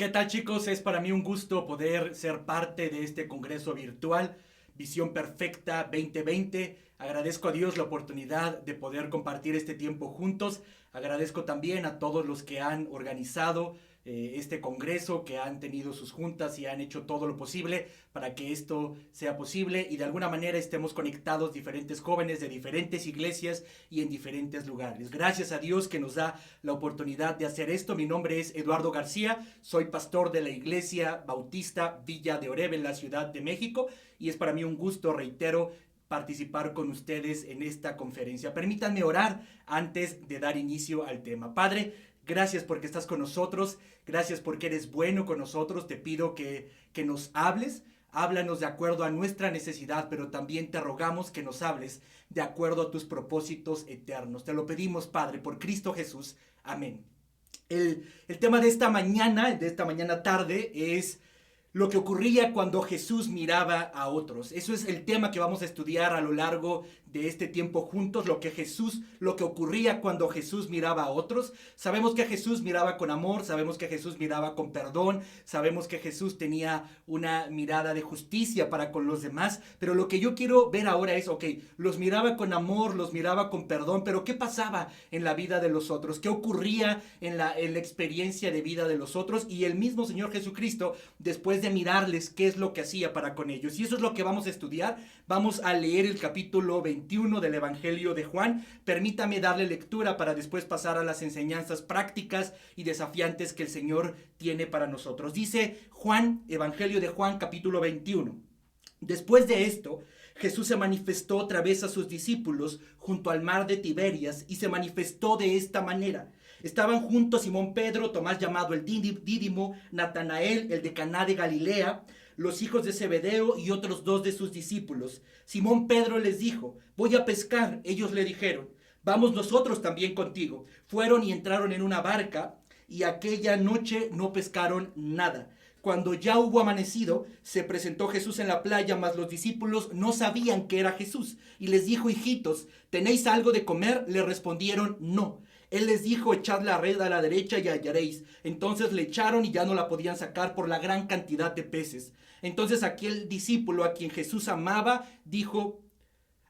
¿Qué tal, chicos? Es para mí un gusto poder ser parte de este congreso virtual, Visión Perfecta 2020. Agradezco a Dios la oportunidad de poder compartir este tiempo juntos. Agradezco también a todos los que han organizado este congreso, que han tenido sus juntas y han hecho todo lo posible para que esto sea posible y de alguna manera estemos conectados diferentes jóvenes de diferentes iglesias y en diferentes lugares. Gracias a Dios que nos da la oportunidad de hacer esto. Mi nombre es Eduardo García, soy pastor de la Iglesia Bautista Villa de Oreb en la Ciudad de México y es para mí un gusto, reitero, participar con ustedes en esta conferencia. Permítanme orar antes de dar inicio al tema. Padre, gracias porque estás con nosotros, gracias porque eres bueno con nosotros. Te pido que nos hables, háblanos de acuerdo a nuestra necesidad, pero también te rogamos que nos hables de acuerdo a tus propósitos eternos. Te lo pedimos, Padre, por Cristo Jesús. Amén. El tema de esta mañana tarde, es lo que ocurría cuando Jesús miraba a otros. Eso es el tema que vamos a estudiar a lo largo de este tiempo juntos, lo que ocurría cuando Jesús miraba a otros. Sabemos que Jesús miraba con amor, sabemos que Jesús miraba con perdón, sabemos que Jesús tenía una mirada de justicia para con los demás, pero lo que yo quiero ver ahora es, los miraba con amor, los miraba con perdón, pero ¿qué pasaba en la vida de los otros? ¿Qué ocurría en la experiencia de vida de los otros? Y el mismo Señor Jesucristo, después de mirarles, ¿qué es lo que hacía para con ellos? Y eso es lo que vamos a estudiar. Vamos a leer el capítulo 21 del Evangelio de Juan. Permítame darle lectura para después pasar a las enseñanzas prácticas y desafiantes que el Señor tiene para nosotros. Dice Juan, Evangelio de Juan, capítulo 21. Después de esto, Jesús se manifestó otra vez a sus discípulos junto al mar de Tiberias y se manifestó de esta manera. Estaban juntos Simón Pedro, Tomás llamado el Dídimo, Natanael, el de Caná de Galilea, los hijos de Zebedeo y otros dos de sus discípulos. Simón Pedro les dijo: voy a pescar. Ellos le dijeron: vamos nosotros también contigo. Fueron y entraron en una barca y aquella noche no pescaron nada. Cuando ya hubo amanecido, se presentó Jesús en la playa, mas los discípulos no sabían que era Jesús. Y les dijo: hijitos, ¿tenéis algo de comer? Le respondieron: no. Él les dijo: echad la red a la derecha y hallaréis. Entonces le echaron y ya no la podían sacar por la gran cantidad de peces. Entonces aquel discípulo a quien Jesús amaba dijo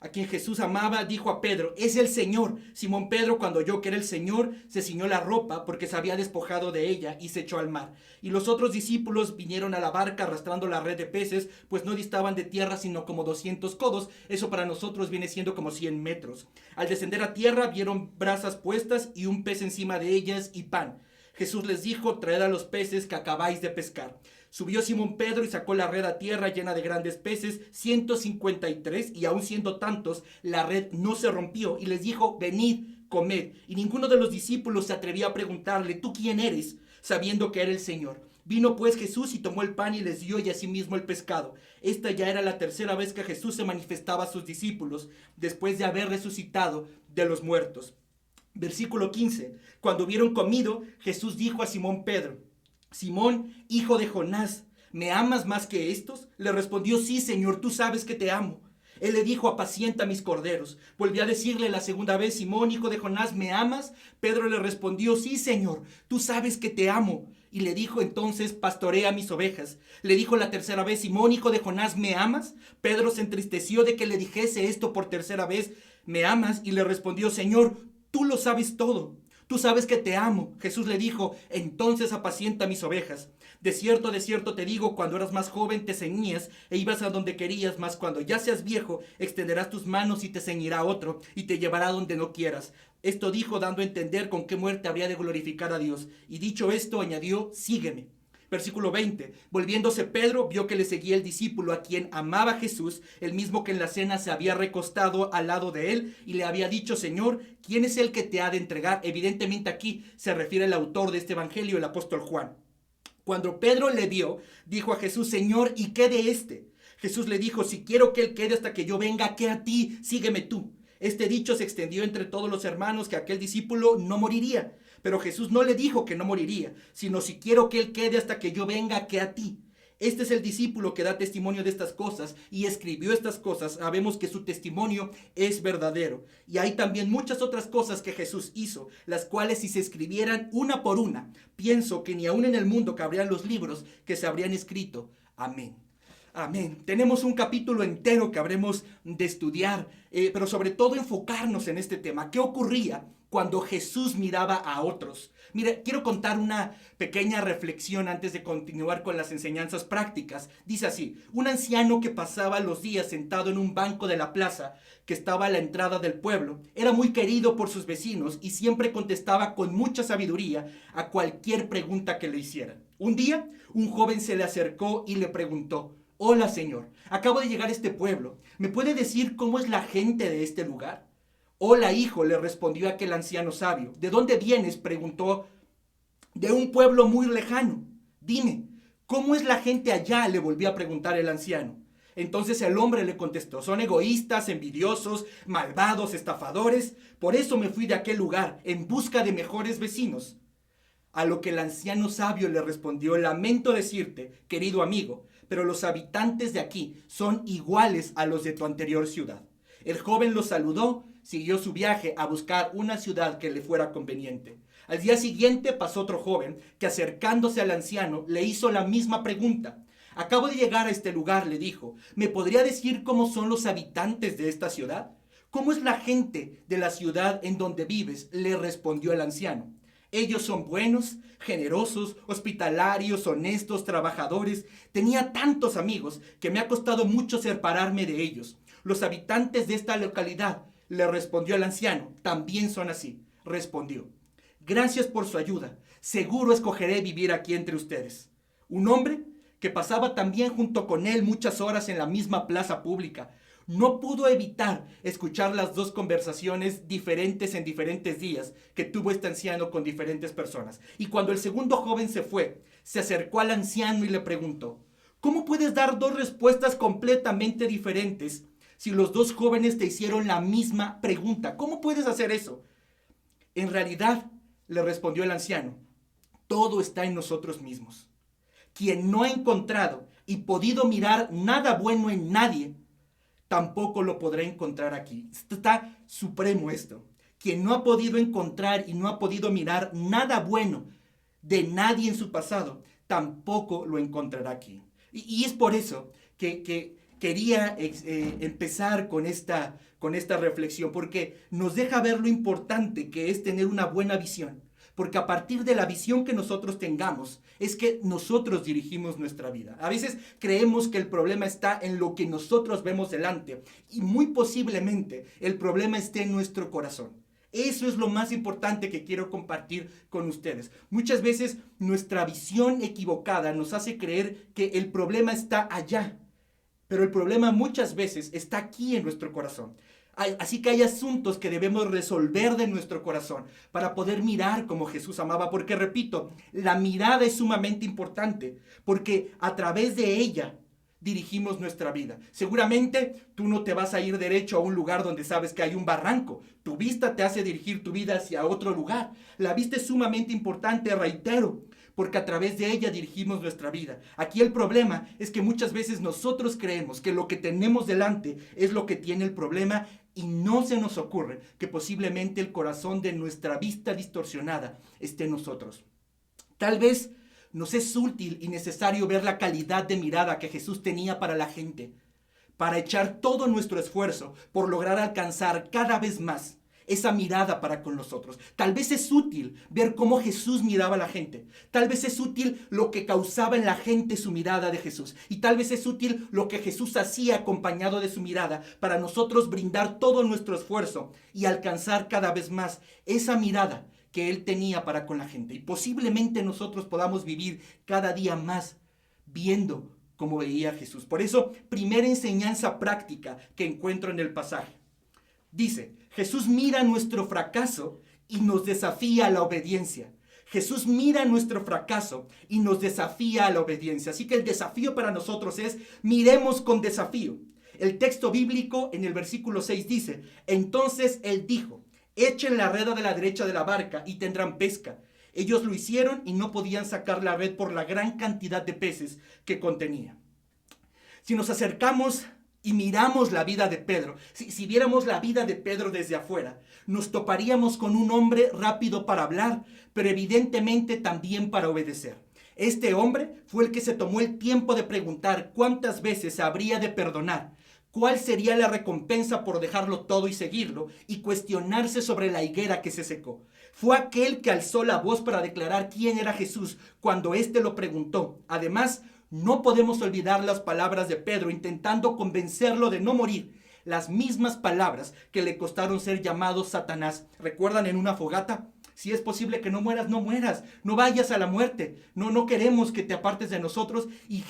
a Pedro: es el Señor. Simón Pedro, cuando oyó que era el Señor, se ciñó la ropa porque se había despojado de ella y se echó al mar. Y los otros discípulos vinieron a la barca arrastrando la red de peces, pues no distaban de tierra sino como 200 codos. Eso para nosotros viene siendo como 100 metros. Al descender a tierra vieron brasas puestas y un pez encima de ellas y pan. Jesús les dijo: traed a los peces que acabáis de pescar. Subió Simón Pedro y sacó la red a tierra llena de grandes peces, 153, y aun siendo tantos, la red no se rompió. Y les dijo: venid, comed. Y ninguno de los discípulos se atrevía a preguntarle: ¿tú quién eres?, sabiendo que era el Señor. Vino pues Jesús y tomó el pan y les dio, y asimismo el pescado. Esta ya era la tercera vez que Jesús se manifestaba a sus discípulos, después de haber resucitado de los muertos. Versículo 15. Cuando hubieron comido, Jesús dijo a Simón Pedro: Simón, hijo de Jonás, ¿me amas más que estos? Le respondió: sí, Señor, tú sabes que te amo. Él le dijo: apacienta mis corderos. Volvió a decirle la segunda vez: Simón, hijo de Jonás, ¿me amas? Pedro le respondió: sí, Señor, tú sabes que te amo. Y le dijo entonces: pastorea mis ovejas. Le dijo la tercera vez: Simón, hijo de Jonás, ¿me amas? Pedro se entristeció de que le dijese esto por tercera vez: ¿me amas? Y le respondió: Señor, tú lo sabes todo. Tú sabes que te amo. Jesús le dijo: entonces apacienta mis ovejas. De cierto te digo, cuando eras más joven te ceñías e ibas a donde querías, mas cuando ya seas viejo extenderás tus manos y te ceñirá otro y te llevará donde no quieras. Esto dijo dando a entender con qué muerte habría de glorificar a Dios. Y dicho esto añadió: sígueme. Versículo 20. Volviéndose Pedro, vio que le seguía el discípulo a quien amaba Jesús, el mismo que en la cena se había recostado al lado de él, y le había dicho: Señor, ¿quién es el que te ha de entregar? Evidentemente aquí se refiere al autor de este evangelio, el apóstol Juan. Cuando Pedro le vio, dijo a Jesús: Señor, ¿y qué de este? Jesús le dijo: si quiero que él quede hasta que yo venga, ¿qué a ti? Sígueme tú. Este dicho se extendió entre todos los hermanos, que aquel discípulo no moriría. Pero Jesús no le dijo que no moriría, sino: si quiero que él quede hasta que yo venga, ¿qué a ti? Este es el discípulo que da testimonio de estas cosas y escribió estas cosas. Sabemos que su testimonio es verdadero. Y hay también muchas otras cosas que Jesús hizo, las cuales si se escribieran una por una, pienso que ni aún en el mundo cabrían los libros que se habrían escrito. Amén. Amén. Tenemos un capítulo entero que habremos de estudiar, pero sobre todo enfocarnos en este tema. ¿Qué ocurría cuando Jesús miraba a otros? Mira, quiero contar una pequeña reflexión antes de continuar con las enseñanzas prácticas. Dice así: un anciano que pasaba los días sentado en un banco de la plaza que estaba a la entrada del pueblo, era muy querido por sus vecinos y siempre contestaba con mucha sabiduría a cualquier pregunta que le hicieran. Un día, un joven se le acercó y le preguntó: hola, señor, acabo de llegar a este pueblo. ¿Me puede decir cómo es la gente de este lugar? Hola, hijo, le respondió aquel anciano sabio. ¿De dónde vienes?, preguntó. De un pueblo muy lejano. Dime, ¿cómo es la gente allá?, le volvió a preguntar el anciano. Entonces el hombre le contestó: son egoístas, envidiosos, malvados, estafadores. Por eso me fui de aquel lugar, en busca de mejores vecinos. A lo que el anciano sabio le respondió: lamento decirte, querido amigo, pero los habitantes de aquí son iguales a los de tu anterior ciudad. El joven lo saludó, siguió su viaje a buscar una ciudad que le fuera conveniente. Al día siguiente pasó otro joven que, acercándose al anciano, le hizo la misma pregunta. Acabo de llegar a este lugar, le dijo. ¿Me podría decir cómo son los habitantes de esta ciudad? ¿Cómo es la gente de la ciudad en donde vives?, le respondió el anciano. Ellos son buenos, generosos, hospitalarios, honestos, trabajadores. Tenía tantos amigos que me ha costado mucho separarme de ellos. Los habitantes de esta localidad, le respondió el anciano, también son así. Respondió: gracias por su ayuda. Seguro escogeré vivir aquí entre ustedes. Un hombre que pasaba también junto con él muchas horas en la misma plaza pública no pudo evitar escuchar las dos conversaciones diferentes en diferentes días que tuvo este anciano con diferentes personas. Y cuando el segundo joven se fue, se acercó al anciano y le preguntó: ¿cómo puedes dar dos respuestas completamente diferentes si los dos jóvenes te hicieron la misma pregunta? ¿Cómo puedes hacer eso? En realidad, le respondió el anciano, todo está en nosotros mismos. Quien no ha encontrado y podido mirar nada bueno en nadie, tampoco lo podrá encontrar aquí. Está supremo esto. Quien no ha podido encontrar y no ha podido mirar nada bueno de nadie en su pasado, tampoco lo encontrará aquí. Y es por eso que quería empezar con esta reflexión, porque nos deja ver lo importante que es tener una buena visión. Porque a partir de la visión que nosotros tengamos, es que nosotros dirigimos nuestra vida. A veces creemos que el problema está en lo que nosotros vemos delante, y muy posiblemente el problema esté en nuestro corazón. Eso es lo más importante que quiero compartir con ustedes. Muchas veces nuestra visión equivocada nos hace creer que el problema está allá, pero el problema muchas veces está aquí en nuestro corazón. Así que hay asuntos que debemos resolver de nuestro corazón para poder mirar como Jesús amaba, porque repito, la mirada es sumamente importante, porque a través de ella dirigimos nuestra vida. Seguramente tú no te vas a ir derecho a un lugar donde sabes que hay un barranco. Tu vista te hace dirigir tu vida hacia otro lugar. La vista es sumamente importante, reitero, porque a través de ella dirigimos nuestra vida. Aquí el problema es que muchas veces nosotros creemos que lo que tenemos delante es lo que tiene el problema, y no se nos ocurre que posiblemente el corazón de nuestra vista distorsionada esté en nosotros. Tal vez nos es útil y necesario ver la calidad de mirada que Jesús tenía para la gente, para echar todo nuestro esfuerzo por lograr alcanzar cada vez más esa mirada para con nosotros. Tal vez es útil ver cómo Jesús miraba a la gente. Tal vez es útil lo que causaba en la gente su mirada de Jesús. Y tal vez es útil lo que Jesús hacía acompañado de su mirada para nosotros brindar todo nuestro esfuerzo y alcanzar cada vez más esa mirada que Él tenía para con la gente. Y posiblemente nosotros podamos vivir cada día más viendo como veía Jesús. Por eso, primera enseñanza práctica que encuentro en el pasaje. Dice, Jesús mira nuestro fracaso y nos desafía a la obediencia. Jesús mira nuestro fracaso y nos desafía a la obediencia. Así que el desafío para nosotros es, miremos con desafío. El texto bíblico en el versículo 6 dice, entonces Él dijo, echen la red de la derecha de la barca y tendrán pesca. Ellos lo hicieron y no podían sacar la red por la gran cantidad de peces que contenía. Si nos acercamos y miramos la vida de Pedro, si viéramos la vida de Pedro desde afuera, nos toparíamos con un hombre rápido para hablar, pero evidentemente también para obedecer. Este hombre fue el que se tomó el tiempo de preguntar cuántas veces habría de perdonar, cuál sería la recompensa por dejarlo todo y seguirlo, y cuestionarse sobre la higuera que se secó. Fue aquel que alzó la voz para declarar quién era Jesús cuando éste lo preguntó. Además, no podemos olvidar las palabras de Pedro intentando convencerlo de no morir. Las mismas palabras que le costaron ser llamado Satanás. ¿Recuerdan en una fogata? Si es posible que no mueras, no mueras. No vayas a la muerte. No queremos que te apartes de nosotros. Y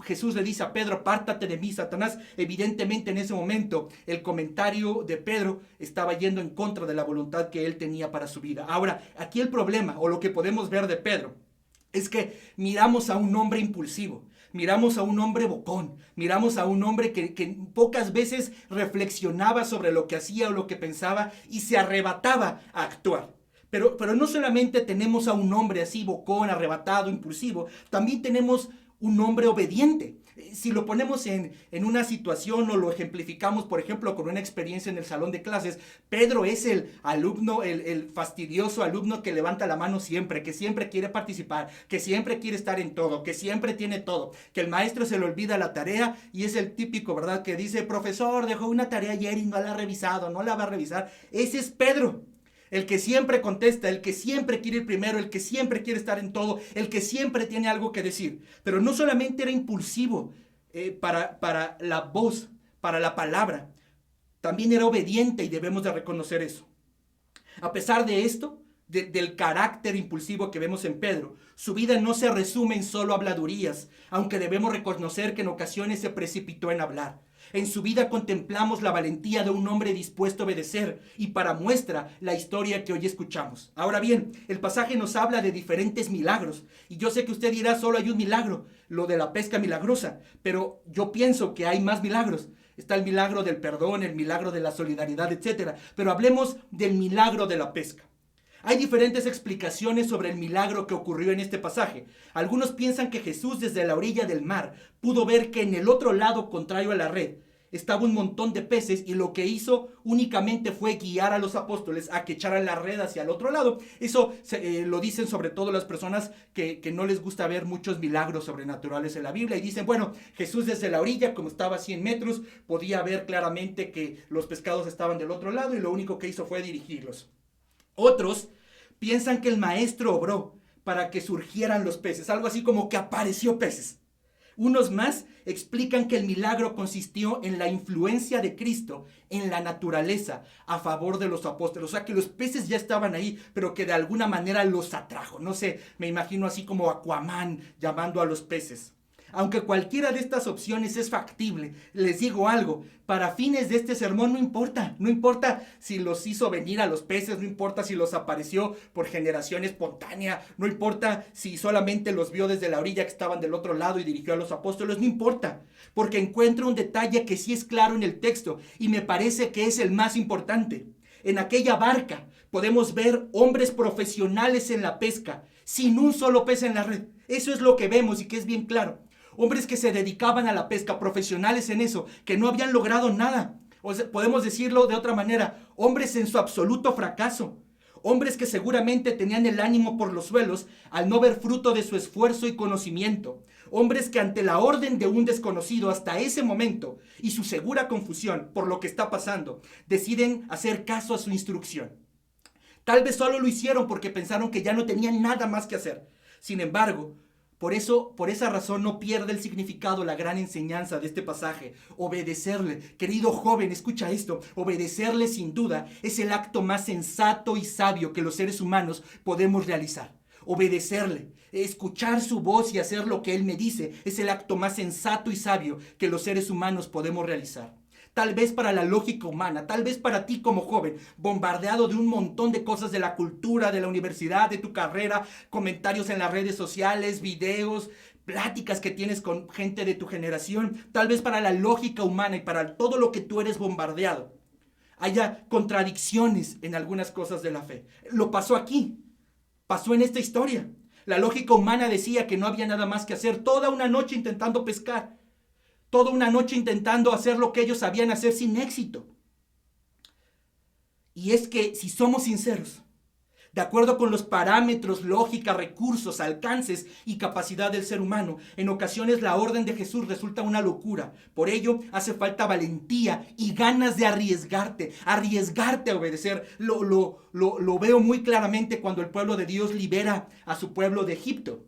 Jesús le dice a Pedro, apártate de mí, Satanás. Evidentemente en ese momento el comentario de Pedro estaba yendo en contra de la voluntad que él tenía para su vida. Ahora, aquí el problema, o lo que podemos ver de Pedro, es que miramos a un hombre impulsivo, miramos a un hombre bocón, miramos a un hombre que pocas veces reflexionaba sobre lo que hacía o lo que pensaba y se arrebataba a actuar. Pero no solamente tenemos a un hombre así bocón, arrebatado, impulsivo, también tenemos un hombre obediente. Si lo ponemos en una situación o lo ejemplificamos, por ejemplo, con una experiencia en el salón de clases, Pedro es el alumno, el fastidioso alumno que levanta la mano siempre, que siempre quiere participar, que siempre quiere estar en todo, que siempre tiene todo, que el maestro se le olvida la tarea y es el típico, ¿verdad?, que dice, profesor, dejó una tarea ayer y no la ha revisado, no la va a revisar. Ese es Pedro. El que siempre contesta, el que siempre quiere ir primero, el que siempre quiere estar en todo, el que siempre tiene algo que decir. Pero no solamente era impulsivo para la voz, para la palabra, también era obediente y debemos de reconocer eso. A pesar de esto, del carácter impulsivo que vemos en Pedro, su vida no se resume en solo habladurías, aunque debemos reconocer que en ocasiones se precipitó en hablar. En su vida contemplamos la valentía de un hombre dispuesto a obedecer y para muestra la historia que hoy escuchamos. Ahora bien, el pasaje nos habla de diferentes milagros y yo sé que usted dirá solo hay un milagro, lo de la pesca milagrosa, pero yo pienso que hay más milagros. Está el milagro del perdón, el milagro de la solidaridad, etc. Pero hablemos del milagro de la pesca. Hay diferentes explicaciones sobre el milagro que ocurrió en este pasaje. Algunos piensan que Jesús desde la orilla del mar pudo ver que en el otro lado contrario a la red estaba un montón de peces y lo que hizo únicamente fue guiar a los apóstoles a que echaran la red hacia el otro lado. Eso lo dicen sobre todo las personas que no les gusta ver muchos milagros sobrenaturales en la Biblia y dicen, bueno, Jesús desde la orilla, como estaba a 100 metros, podía ver claramente que los pescados estaban del otro lado y lo único que hizo fue dirigirlos. Otros piensan que el maestro obró para que surgieran los peces, algo así como que apareció peces. Unos más explican que el milagro consistió en la influencia de Cristo en la naturaleza a favor de los apóstoles. O sea, que los peces ya estaban ahí, pero que de alguna manera los atrajo. No sé, me imagino así como Aquaman llamando a los peces. Aunque cualquiera de estas opciones es factible, les digo algo, para fines de este sermón no importa si los hizo venir a los peces, no importa si los apareció por generación espontánea, no importa si solamente los vio desde la orilla que estaban del otro lado y dirigió a los apóstoles, no importa, porque encuentro un detalle que sí es claro en el texto y me parece que es el más importante. En aquella barca podemos ver hombres profesionales en la pesca, sin un solo pez en la red. Eso es lo que vemos y que es bien claro. Hombres que se dedicaban a la pesca, profesionales en eso, que no habían logrado nada. O sea, podemos decirlo de otra manera, hombres en su absoluto fracaso. Hombres que seguramente tenían el ánimo por los suelos al no ver fruto de su esfuerzo y conocimiento. Hombres que ante la orden de un desconocido hasta ese momento y su segura confusión por lo que está pasando, deciden hacer caso a su instrucción. Tal vez solo lo hicieron porque pensaron que ya no tenían nada más que hacer. Sin embargo, por esa razón no pierde el significado la gran enseñanza de este pasaje. Obedecerle, querido joven, escucha esto, obedecerle sin duda es el acto más sensato y sabio que los seres humanos podemos realizar. Obedecerle, escuchar su voz y hacer lo que él me dice es el acto más sensato y sabio que los seres humanos podemos realizar. Tal vez para la lógica humana, tal vez para ti como joven, bombardeado de un montón de cosas de la cultura, de la universidad, de tu carrera, comentarios en las redes sociales, videos, pláticas que tienes con gente de tu generación, tal vez para la lógica humana y para todo lo que tú eres bombardeado, haya contradicciones en algunas cosas de la fe. Lo pasó aquí. pasó en esta historia. La lógica humana decía que no había nada más que hacer. Toda una noche intentando pescar. Toda una noche intentando hacer lo que ellos sabían hacer sin éxito. Y es que si somos sinceros, de acuerdo con los parámetros, lógica, recursos, alcances y capacidad del ser humano, en ocasiones la orden de Jesús resulta una locura. Por ello hace falta valentía y ganas de arriesgarte a obedecer. Lo veo muy claramente cuando el pueblo de Dios libera a su pueblo de Egipto.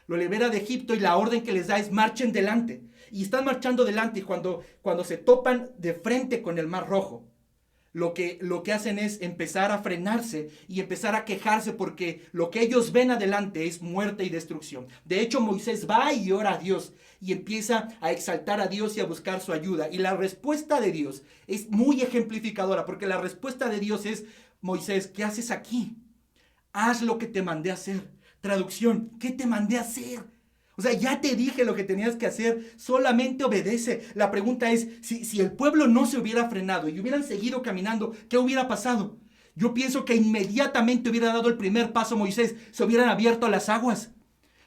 Lo libera de Egipto y la orden que les da es marchen delante. Y están marchando delante y cuando se topan de frente con el Mar Rojo, lo que hacen es empezar a frenarse y empezar a quejarse porque lo que ellos ven adelante es muerte y destrucción. De hecho, Moisés va y ora a Dios y empieza a exaltar a Dios y a buscar su ayuda. Y la respuesta de Dios es muy ejemplificadora porque la respuesta de Dios es: Moisés, ¿qué haces aquí? Haz lo que te mandé a hacer. Traducción: ¿qué te mandé a hacer? O sea, ya te dije lo que tenías que hacer, solamente obedece. La pregunta es, si el pueblo no se hubiera frenado y hubieran seguido caminando, ¿qué hubiera pasado? Yo pienso que inmediatamente hubiera dado el primer paso Moisés, se hubieran abierto las aguas.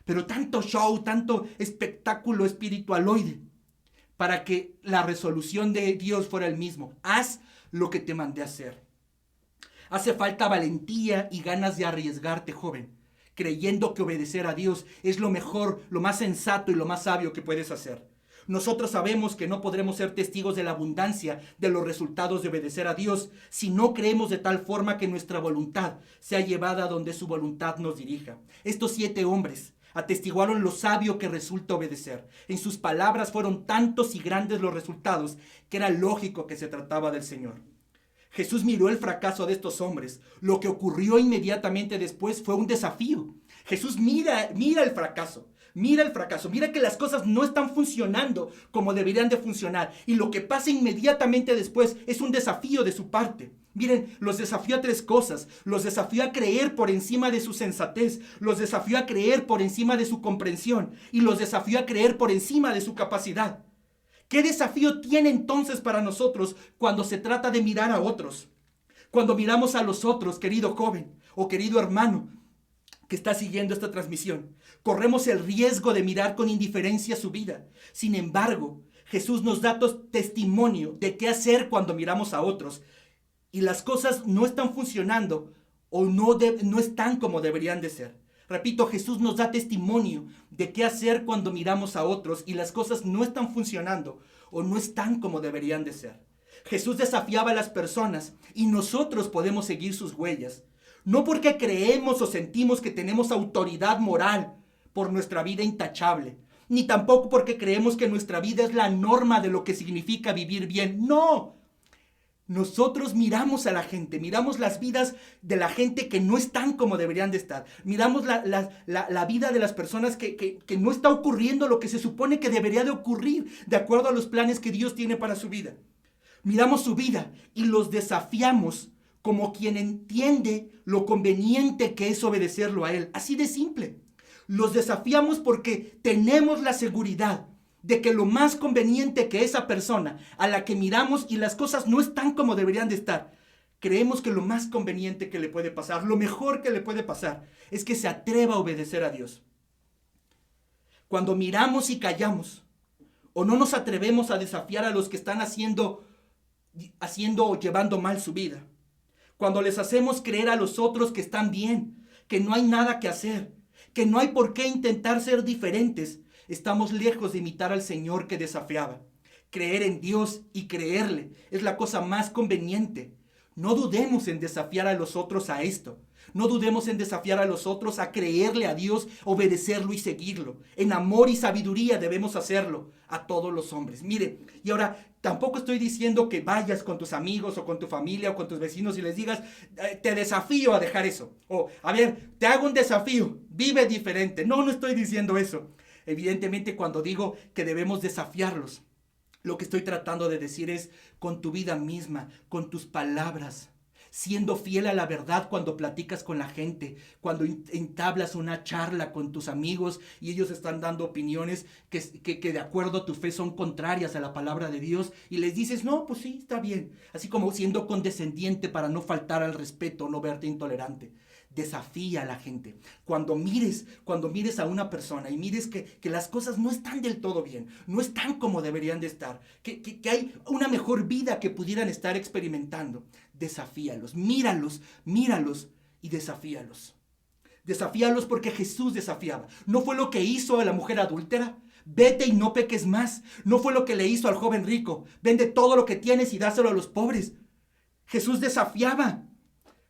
Pero tanto show, tanto espectáculo espiritualoide, para que la resolución de Dios fuera el mismo. Haz lo que te mandé a hacer. Hace falta valentía y ganas de arriesgarte, joven, creyendo que obedecer a Dios es lo mejor, lo más sensato y lo más sabio que puedes hacer. Nosotros sabemos que no podremos ser testigos de la abundancia de los resultados de obedecer a Dios si no creemos de tal forma que nuestra voluntad sea llevada donde su voluntad nos dirija. Estos 7 hombres atestiguaron lo sabio que resulta obedecer. En sus palabras fueron tantos y grandes los resultados que era lógico que se trataba del Señor. Jesús miró el fracaso de estos hombres. Lo que ocurrió inmediatamente después fue un desafío. Jesús mira el fracaso. Mira que las cosas no están funcionando como deberían de funcionar. Y lo que pasa inmediatamente después es un desafío de su parte. Miren, los desafió a 3 cosas. Los desafió a creer por encima de su sensatez. Los desafió a creer por encima de su comprensión. Y los desafió a creer por encima de su capacidad. ¿Qué desafío tiene entonces para nosotros cuando se trata de mirar a otros? Cuando miramos a los otros, querido joven o querido hermano que está siguiendo esta transmisión, corremos el riesgo de mirar con indiferencia su vida. Sin embargo, Jesús nos da testimonio de qué hacer cuando miramos a otros y las cosas no están funcionando o no están como deberían de ser. Repito, Jesús nos da testimonio de qué hacer cuando miramos a otros y las cosas no están funcionando o no están como deberían de ser. Jesús desafiaba a las personas y nosotros podemos seguir sus huellas. No porque creemos o sentimos que tenemos autoridad moral por nuestra vida intachable, ni tampoco porque creemos que nuestra vida es la norma de lo que significa vivir bien. No. Nosotros miramos a la gente, miramos las vidas de la gente que no están como deberían de estar. Miramos la vida de las personas que no está ocurriendo lo que se supone que debería de ocurrir de acuerdo a los planes que Dios tiene para su vida. Miramos su vida y los desafiamos como quien entiende lo conveniente que es obedecerlo a Él. Así de simple. Los desafiamos porque tenemos la seguridad de que lo más conveniente que esa persona a la que miramos y las cosas no están como deberían de estar, creemos que lo más conveniente que le puede pasar, lo mejor que le puede pasar, es que se atreva a obedecer a Dios. Cuando miramos y callamos, o no nos atrevemos a desafiar a los que están haciendo o llevando mal su vida, cuando les hacemos creer a los otros que están bien, que no hay nada que hacer, que no hay por qué intentar ser diferentes, estamos lejos de imitar al Señor que desafiaba. Creer en Dios y creerle es la cosa más conveniente. No dudemos en desafiar a los otros a esto. No dudemos en desafiar a los otros a creerle a Dios, obedecerlo y seguirlo. En amor y sabiduría debemos hacerlo a todos los hombres. Mire, y ahora tampoco estoy diciendo que vayas con tus amigos o con tu familia o con tus vecinos y les digas, te desafío a dejar eso. O, a ver, te hago un desafío, vive diferente. No estoy diciendo eso. Evidentemente, cuando digo que debemos desafiarlos, lo que estoy tratando de decir es con tu vida misma, con tus palabras, siendo fiel a la verdad cuando platicas con la gente, cuando entablas una charla con tus amigos y ellos están dando opiniones que de acuerdo a tu fe son contrarias a la palabra de Dios y les dices, no, pues sí, está bien. Así como siendo condescendiente para no faltar al respeto, no verte intolerante. Desafía a la gente. Cuando mires a una persona y mires que las cosas no están del todo bien, no están como deberían de estar, que hay una mejor vida que pudieran estar experimentando, desafíalos, míralos y desafíalos. Desafíalos porque Jesús desafiaba. ¿No fue lo que hizo a la mujer adúltera? Vete y no peques más. ¿No fue lo que le hizo al joven rico? Vende todo lo que tienes y dáselo a los pobres. Jesús desafiaba.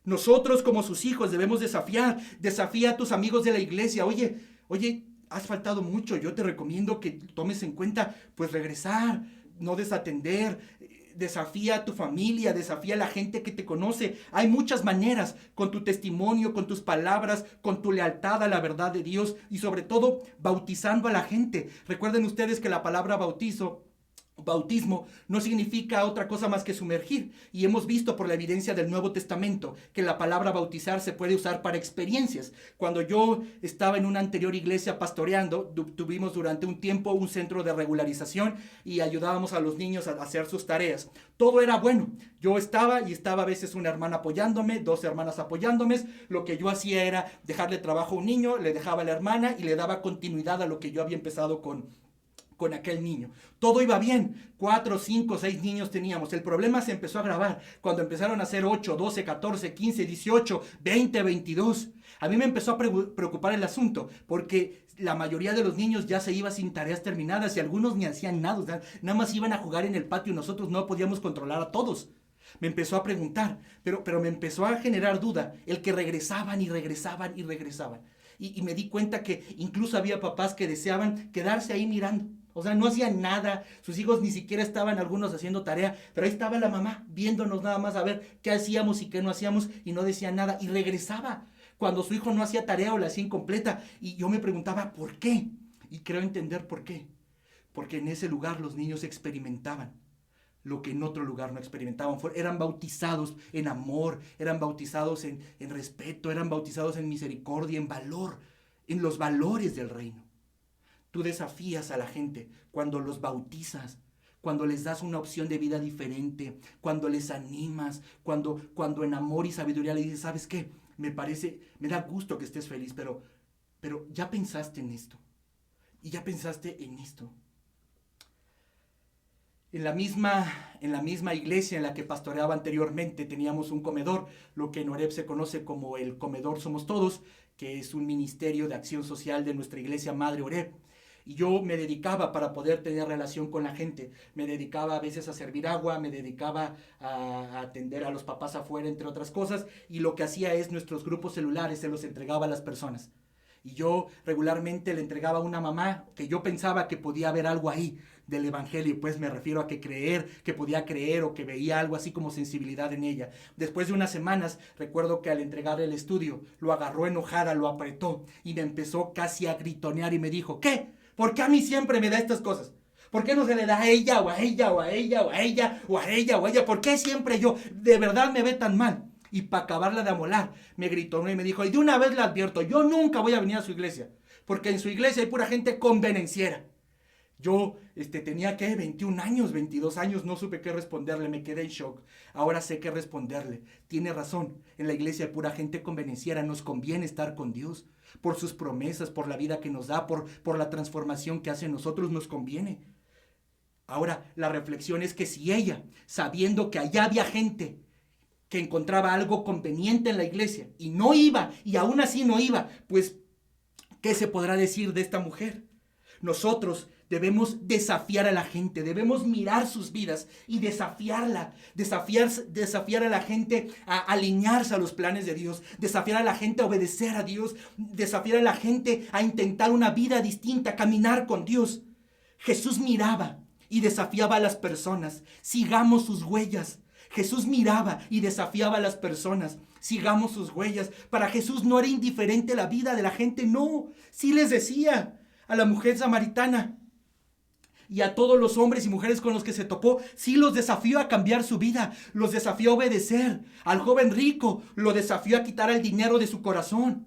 Nosotros como sus hijos debemos desafiar. Desafía a tus amigos de la iglesia. Oye, has faltado mucho. Yo te recomiendo que tomes en cuenta, pues regresar, no desatender. Desafía a tu familia, desafía a la gente que te conoce. Hay muchas maneras, con tu testimonio, con tus palabras, con tu lealtad a la verdad de Dios y sobre todo bautizando a la gente. Recuerden ustedes que la palabra bautismo no significa otra cosa más que sumergir, y hemos visto por la evidencia del Nuevo Testamento que la palabra bautizar se puede usar para experiencias. Cuando yo estaba en una anterior iglesia pastoreando, tuvimos durante un tiempo un centro de regularización y ayudábamos a los niños a hacer sus tareas. Todo era bueno. Yo estaba a veces una hermana apoyándome, 2 hermanas apoyándome. Lo que yo hacía era dejarle trabajo a un niño, le dejaba a la hermana y le daba continuidad a lo que yo había empezado con aquel niño. Todo iba bien. 4, 5, 6 niños teníamos. El problema se empezó a agravar cuando empezaron a ser 8, 12, 14, 15, 18, 20, 22. A mí me empezó a preocupar el asunto porque la mayoría de los niños ya se iba sin tareas terminadas y algunos ni hacían nada. O sea, nada más iban a jugar en el patio y nosotros no podíamos controlar a todos. Me empezó a preguntar, pero me empezó a generar duda el que regresaban y regresaban y regresaban. Y me di cuenta que incluso había papás que deseaban quedarse ahí mirando. O sea, no hacían nada, sus hijos ni siquiera estaban algunos haciendo tarea, pero ahí estaba la mamá viéndonos nada más a ver qué hacíamos y qué no hacíamos y no decía nada y regresaba cuando su hijo no hacía tarea o la hacía incompleta. Y yo me preguntaba, ¿por qué? Y creo entender por qué. Porque en ese lugar los niños experimentaban lo que en otro lugar no experimentaban. Eran bautizados en amor, eran bautizados en respeto, eran bautizados en misericordia, en valor, en los valores del reino. Tú desafías a la gente cuando los bautizas, cuando les das una opción de vida diferente, cuando les animas, cuando en amor y sabiduría le dices, ¿sabes qué? Me da gusto que estés feliz, pero ya pensaste en esto. Y ya pensaste en esto. En la misma iglesia en la que pastoreaba anteriormente teníamos un comedor, lo que en Oreb se conoce como el Comedor Somos Todos, que es un ministerio de acción social de nuestra iglesia madre Oreb. Y yo me dedicaba para poder tener relación con la gente. Me dedicaba a veces a servir agua, me dedicaba a atender a los papás afuera, entre otras cosas. Y lo que hacía es nuestros grupos celulares, se los entregaba a las personas. Y yo regularmente le entregaba a una mamá que yo pensaba que podía haber algo ahí del evangelio, pues me refiero a que podía creer o que veía algo así como sensibilidad en ella. Después de unas semanas, recuerdo que al entregarle el estudio, lo agarró enojada, lo apretó y me empezó casi a gritonear y me dijo, ¿qué? ¿Por qué a mí siempre me da estas cosas? ¿Por qué no se le da a ella o a ella o a ella o a ella o a ella o a ella? ¿Por qué siempre yo? De verdad me ve tan mal. Y para acabarla de amolar, me gritó y me dijo, y de una vez le advierto, yo nunca voy a venir a su iglesia, porque en su iglesia hay pura gente convenenciera. Yo tenía, 21 años, 22 años, no supe qué responderle, me quedé en shock. Ahora sé qué responderle. Tiene razón, en la iglesia hay pura gente convenenciera, nos conviene estar con Dios. Por sus promesas, por la vida que nos da, por la transformación que hace en nosotros, nos conviene. Ahora, la reflexión es que si ella, sabiendo que allá había gente que encontraba algo conveniente en la iglesia y no iba, y aún así no iba, pues, ¿qué se podrá decir de esta mujer? Nosotros debemos desafiar a la gente, debemos mirar sus vidas y desafiarla, desafiar a la gente a alinearse a los planes de Dios, desafiar a la gente a obedecer a Dios, desafiar a la gente a intentar una vida distinta, caminar con Dios. Jesús miraba y desafiaba a las personas, sigamos sus huellas. Jesús miraba y desafiaba a las personas, sigamos sus huellas. Para Jesús no era indiferente la vida de la gente, no, sí les decía a la mujer samaritana y a todos los hombres y mujeres con los que se topó, sí los desafió a cambiar su vida, los desafió a obedecer. Al joven rico lo desafió a quitar el dinero de su corazón.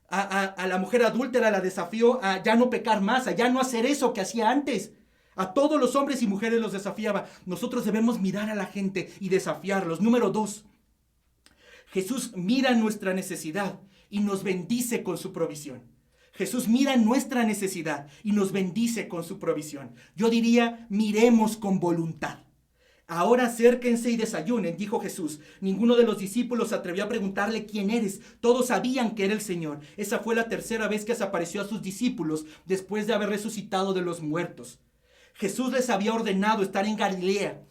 A la mujer adúltera la desafió a ya no pecar más, a ya no hacer eso que hacía antes. A todos los hombres y mujeres los desafiaba. Nosotros debemos mirar a la gente y desafiarlos. Número 2. Jesús mira nuestra necesidad y nos bendice con su provisión. Jesús mira nuestra necesidad y nos bendice con su provisión. Yo diría, miremos con voluntad. Ahora acérquense y desayunen, dijo Jesús. Ninguno de los discípulos se atrevió a preguntarle quién eres. Todos sabían que era el Señor. Esa fue la tercera vez que se apareció a sus discípulos después de haber resucitado de los muertos. Jesús les había ordenado estar en Galilea,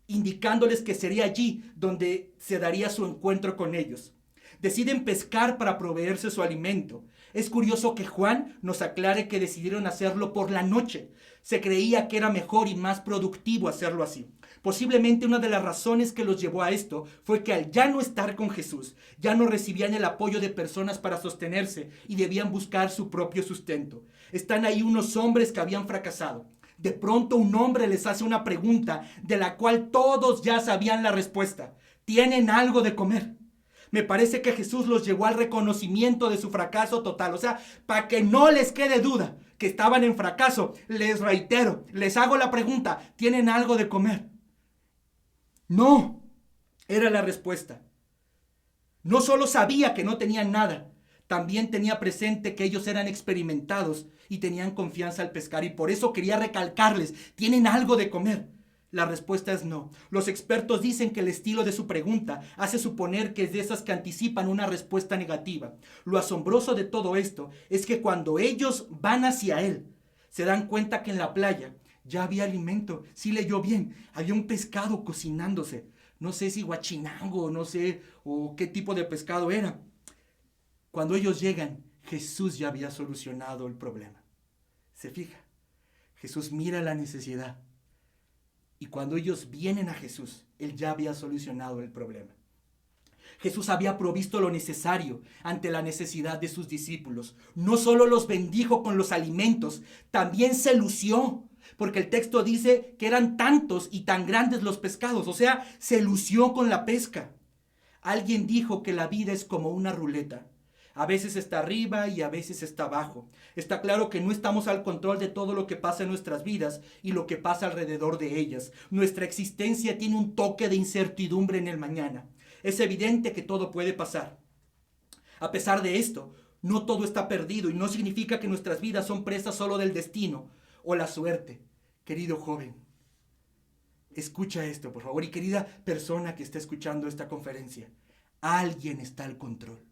indicándoles que sería allí donde se daría su encuentro con ellos. Deciden pescar para proveerse su alimento. Es curioso que Juan nos aclare que decidieron hacerlo por la noche. Se creía que era mejor y más productivo hacerlo así. Posiblemente una de las razones que los llevó a esto fue que al ya no estar con Jesús, ya no recibían el apoyo de personas para sostenerse y debían buscar su propio sustento. Están ahí unos hombres que habían fracasado. De pronto un hombre les hace una pregunta de la cual todos ya sabían la respuesta. ¿Tienen algo de comer? Me parece que Jesús los llevó al reconocimiento de su fracaso total. O sea, para que no les quede duda que estaban en fracaso, les reitero, les hago la pregunta, ¿tienen algo de comer? No, era la respuesta. No solo sabía que no tenían nada, también tenía presente que ellos eran experimentados y tenían confianza al pescar, y por eso quería recalcarles, ¿tienen algo de comer? La respuesta es no. Los expertos dicen que el estilo de su pregunta hace suponer que es de esas que anticipan una respuesta negativa. Lo asombroso de todo esto es que cuando ellos van hacia él, se dan cuenta que en la playa ya había alimento. Sí leyó bien, había un pescado cocinándose. No sé si guachinango, no sé, o qué tipo de pescado era. Cuando ellos llegan, Jesús ya había solucionado el problema. Se fija, Jesús mira la necesidad. Y cuando ellos vienen a Jesús, Él ya había solucionado el problema. Jesús había provisto lo necesario ante la necesidad de sus discípulos. No solo los bendijo con los alimentos, también se lució. Porque el texto dice que eran tantos y tan grandes los pescados. O sea, se lució con la pesca. Alguien dijo que la vida es como una ruleta. A veces está arriba y a veces está abajo. Está claro que no estamos al control de todo lo que pasa en nuestras vidas y lo que pasa alrededor de ellas. Nuestra existencia tiene un toque de incertidumbre en el mañana. Es evidente que todo puede pasar. A pesar de esto, no todo está perdido y no significa que nuestras vidas son presas solo del destino o la suerte. Querido joven, escucha esto, por favor, y querida persona que está escuchando esta conferencia. Alguien está al control.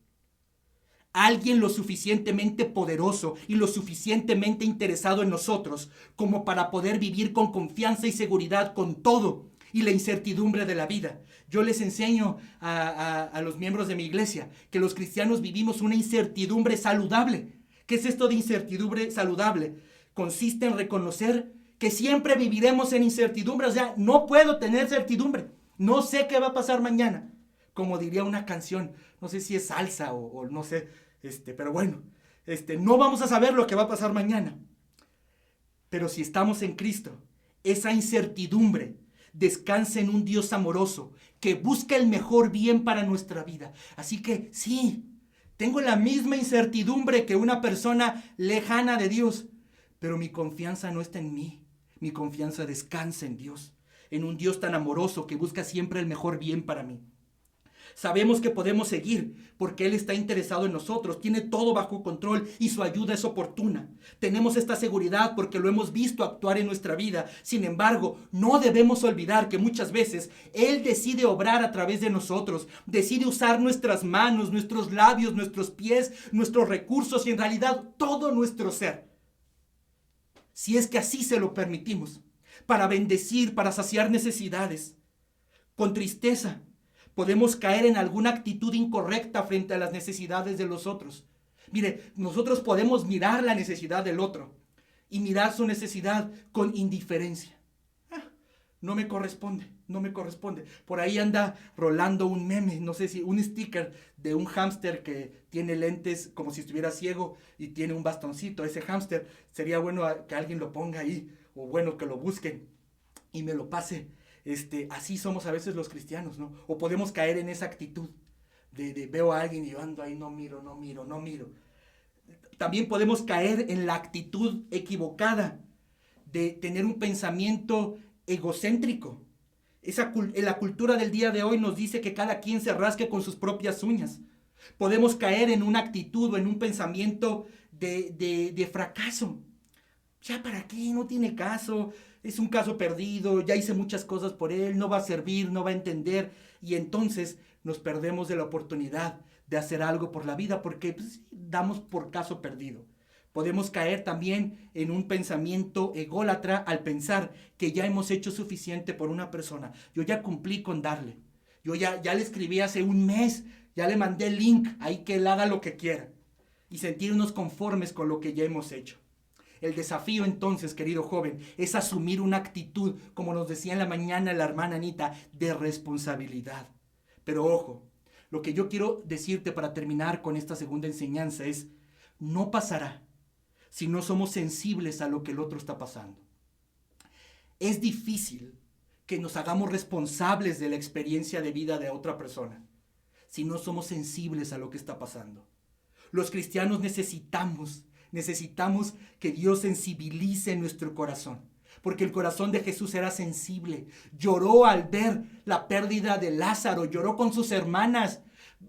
Alguien lo suficientemente poderoso y lo suficientemente interesado en nosotros como para poder vivir con confianza y seguridad con todo y la incertidumbre de la vida. Yo les enseño a los miembros de mi iglesia que los cristianos vivimos una incertidumbre saludable. ¿Qué es esto de incertidumbre saludable? Consiste en reconocer que siempre viviremos en incertidumbre. O sea, no puedo tener certidumbre. No sé qué va a pasar mañana. Como diría una canción, no sé si es salsa o no sé, pero bueno, no vamos a saber lo que va a pasar mañana. Pero si estamos en Cristo, esa incertidumbre descansa en un Dios amoroso que busca el mejor bien para nuestra vida. Así que sí, tengo la misma incertidumbre que una persona lejana de Dios, pero mi confianza no está en mí, mi confianza descansa en Dios, en un Dios tan amoroso que busca siempre el mejor bien para mí. Sabemos que podemos seguir porque Él está interesado en nosotros, tiene todo bajo control y su ayuda es oportuna. Tenemos esta seguridad porque lo hemos visto actuar en nuestra vida. Sin embargo, no debemos olvidar que muchas veces Él decide obrar a través de nosotros, decide usar nuestras manos, nuestros labios, nuestros pies, nuestros recursos y en realidad todo nuestro ser. Si es que así se lo permitimos, para bendecir, para saciar necesidades. Con tristeza, podemos caer en alguna actitud incorrecta frente a las necesidades de los otros. Mire, nosotros podemos mirar la necesidad del otro y mirar su necesidad con indiferencia. No me corresponde, no me corresponde. Por ahí anda rolando un meme, no sé si un sticker de un hámster que tiene lentes como si estuviera ciego y tiene un bastoncito. Ese hámster sería bueno que alguien lo ponga ahí o bueno que lo busquen y me lo pase. Así somos a veces los cristianos, ¿no? O podemos caer en esa actitud de veo a alguien y yo ando ahí, no miro. También podemos caer en la actitud equivocada de tener un pensamiento egocéntrico. En la cultura del día de hoy nos dice que cada quien se rasque con sus propias uñas. Podemos caer en una actitud o en un pensamiento de fracaso. ¿Ya para qué? No tiene caso. Es un caso perdido. Ya hice muchas cosas por él. No va a servir, no va a entender. Y entonces nos perdemos de la oportunidad de hacer algo por la vida porque pues, damos por caso perdido. Podemos caer también en un pensamiento ególatra al pensar que ya hemos hecho suficiente por una persona. Yo ya cumplí con darle. Yo ya le escribí hace un mes. Ya le mandé el link. Ahí que él haga lo que quiera. Y sentirnos conformes con lo que ya hemos hecho. El desafío entonces, querido joven, es asumir una actitud, como nos decía en la mañana la hermana Anita, de responsabilidad. Pero ojo, lo que yo quiero decirte para terminar con esta segunda enseñanza es, no pasará si no somos sensibles a lo que el otro está pasando. Es difícil que nos hagamos responsables de la experiencia de vida de otra persona si no somos sensibles a lo que está pasando. Los cristianos necesitamos que Dios sensibilice nuestro corazón, porque el corazón de Jesús era sensible. Lloró al ver la pérdida de Lázaro, lloró con sus hermanas.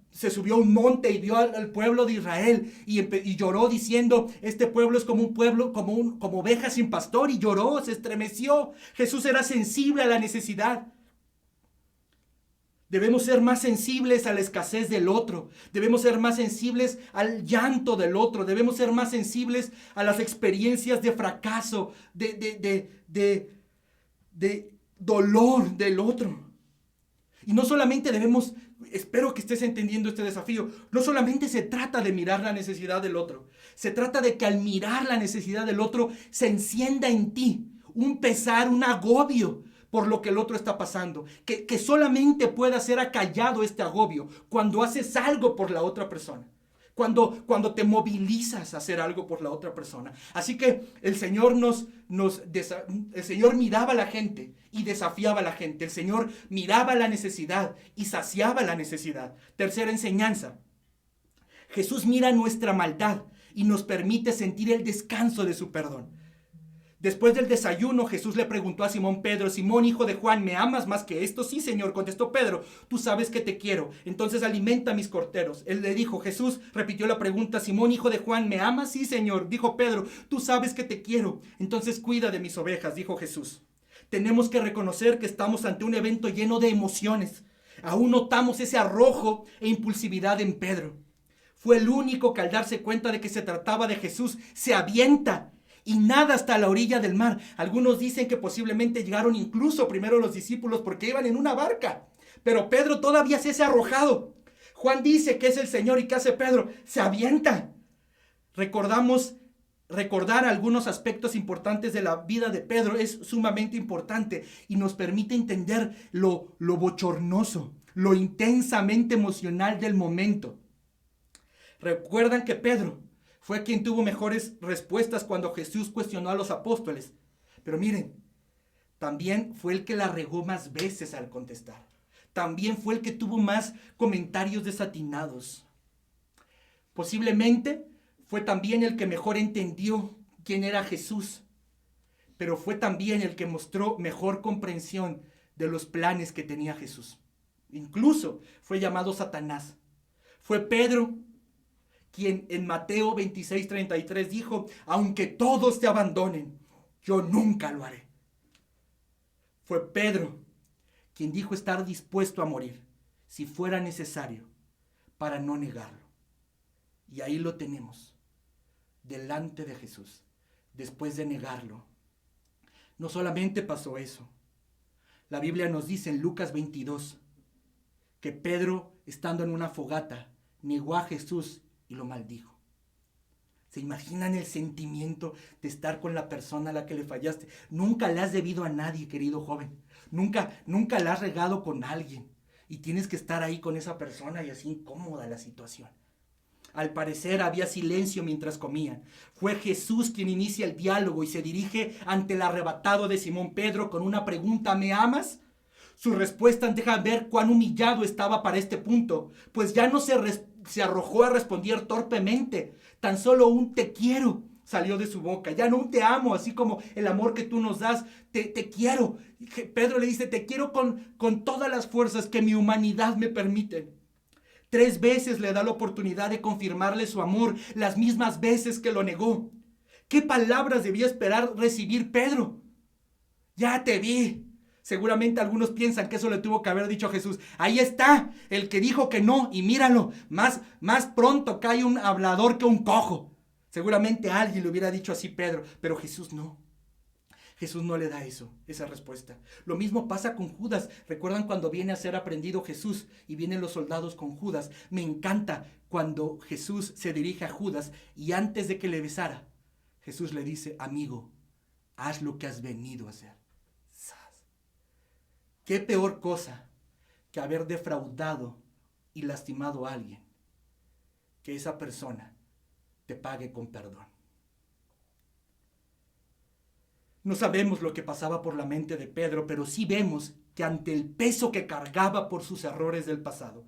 Se subió a un monte y vio al pueblo de Israel y lloró diciendo, este pueblo es como un pueblo, como oveja sin pastor, y lloró, se estremeció. Jesús era sensible a la necesidad. Debemos ser más sensibles a la escasez del otro. Debemos ser más sensibles al llanto del otro. Debemos ser más sensibles a las experiencias de fracaso, de dolor del otro. Y no solamente debemos, espero que estés entendiendo este desafío, no solamente se trata de mirar la necesidad del otro. Se trata de que al mirar la necesidad del otro se encienda en ti un pesar, un agobio por lo que el otro está pasando, que solamente pueda ser acallado este agobio cuando haces algo por la otra persona, cuando te movilizas a hacer algo por la otra persona. Así que el Señor el Señor miraba a la gente y desafiaba a la gente. El Señor miraba la necesidad y saciaba la necesidad. Tercera enseñanza. Jesús mira nuestra maldad y nos permite sentir el descanso de su perdón. Después del desayuno, Jesús le preguntó a Simón Pedro, Simón, hijo de Juan, ¿me amas más que esto? Sí, Señor, contestó Pedro, tú sabes que te quiero, entonces alimenta mis corderos. Él le dijo, Jesús repitió la pregunta, Simón, hijo de Juan, ¿me amas? Sí, Señor, dijo Pedro, tú sabes que te quiero, entonces cuida de mis ovejas, dijo Jesús. Tenemos que reconocer que estamos ante un evento lleno de emociones. Aún notamos ese arrojo e impulsividad en Pedro. Fue el único que al darse cuenta de que se trataba de Jesús, se avienta y nada hasta la orilla del mar. Algunos dicen que posiblemente llegaron incluso primero los discípulos porque iban en una barca. Pero Pedro todavía se ha arrojado. Juan dice que es el Señor y ¿qué hace Pedro? Se avienta. Recordar algunos aspectos importantes de la vida de Pedro es sumamente importante y nos permite entender lo bochornoso, lo intensamente emocional del momento. Recuerdan que Pedro fue quien tuvo mejores respuestas cuando Jesús cuestionó a los apóstoles. Pero miren, también fue el que la regó más veces al contestar. También fue el que tuvo más comentarios desatinados. Posiblemente fue también el que mejor entendió quién era Jesús. Pero fue también el que mostró mejor comprensión de los planes que tenía Jesús. Incluso fue llamado Satanás. Fue Pedro quien en Mateo 26:33 dijo, aunque todos te abandonen, yo nunca lo haré. Fue Pedro quien dijo estar dispuesto a morir, si fuera necesario, para no negarlo. Y ahí lo tenemos, delante de Jesús, después de negarlo. No solamente pasó eso. La Biblia nos dice en Lucas 22, que Pedro, estando en una fogata, negó a Jesús y lo maldijo. ¿Se imaginan el sentimiento de estar con la persona a la que le fallaste? Nunca le has debido a nadie, querido joven. Nunca la has regado con alguien. Y tienes que estar ahí con esa persona y así incómoda la situación. Al parecer había silencio mientras comían. Fue Jesús quien inicia el diálogo y se dirige ante el arrebatado de Simón Pedro con una pregunta, ¿me amas? Su respuesta deja ver cuán humillado estaba para este punto, pues ya no se arrojó a responder torpemente, tan solo un te quiero, salió de su boca. Ya no te amo, así como el amor que tú nos das. Te quiero. Pedro le dice, te quiero con todas las fuerzas que mi humanidad me permiten. 3 veces le da la oportunidad de confirmarle su amor, las mismas veces que lo negó. ¿Qué palabras debía esperar recibir Pedro? Ya te vi. Seguramente algunos piensan que eso le tuvo que haber dicho a Jesús. Ahí está, el que dijo que no, y míralo, más pronto cae un hablador que un cojo. Seguramente alguien le hubiera dicho así a Pedro, pero Jesús no. Jesús no le da esa respuesta. Lo mismo pasa con Judas. ¿Recuerdan cuando viene a ser aprendido Jesús y vienen los soldados con Judas? Me encanta cuando Jesús se dirige a Judas y antes de que le besara, Jesús le dice, amigo, haz lo que has venido a hacer. ¿Qué peor cosa que haber defraudado y lastimado a alguien? Que esa persona te pague con perdón. No sabemos lo que pasaba por la mente de Pedro, pero sí vemos que ante el peso que cargaba por sus errores del pasado,